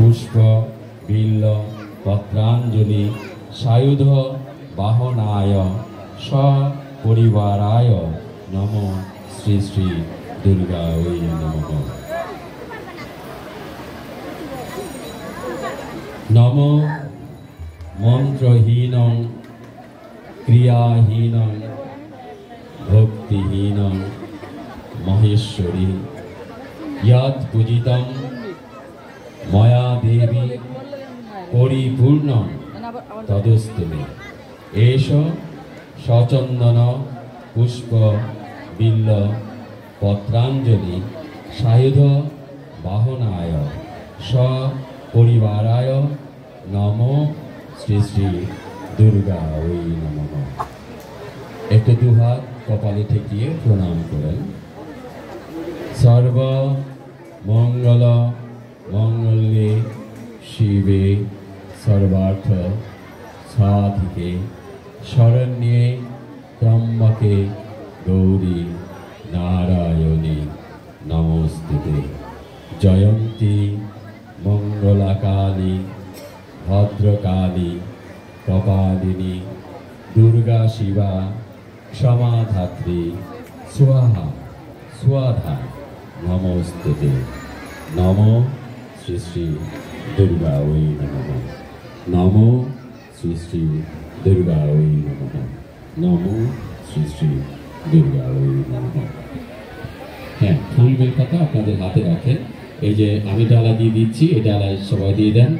पुष्प बिल्ल पत्रांजलि सायुध वाहनाय सपरिवाराय नमो श्री श्री दुर्गायै नमः। नमो मंत्रहीनं क्रियाहीनं भक्तिहीनं महेश्वरी यत् पूजितं मया देवी परिपूर्णं तदस्तु मे। एष सचंदन पुष्प बिल्ल पत्रांजलि सायुध वाहनाय सपरिवाराय नमो श्री श्री दुर्गायै नमः। एक दुहात कपाले ठेकिए प्रणाम करें। सर्व मंगल मंगल्ये शिवे सर्वार्थ साधिके शरण्ये त्र्यंबके गौरी नारायणी नमोस्तुते। जयंती मंगलाकाली भद्रकाली कपालिनी दुर्गा शिवा क्षमाधात्री स्वाहा स्वाधा नमोस्तुते। नमो श्री श्री दुर्गायै नमः। नमो श्री श्री दुर्गायै नमः। नमो श्री श्री दुर्गायै नमः। হ্যাঁ, ফুল বেল পাতা আপনাদের হাতে রাখেন। এই যে আমি ডালা দিয়ে দিচ্ছি, এই ডালায় সবাই দিয়ে দেন।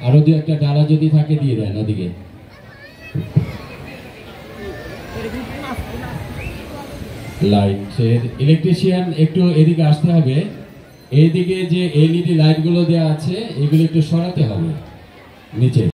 আরো দু একটা ডালা যদি থাকে দিয়ে দেন ওদিকে। লাইটের ইলেকট্রিশিয়ান একটু এদিকে আসতে হবে। এইদিকে যে এলইডি লাইটগুলো দেওয়া আছে এগুলো একটু সরাতে হবে নিচে।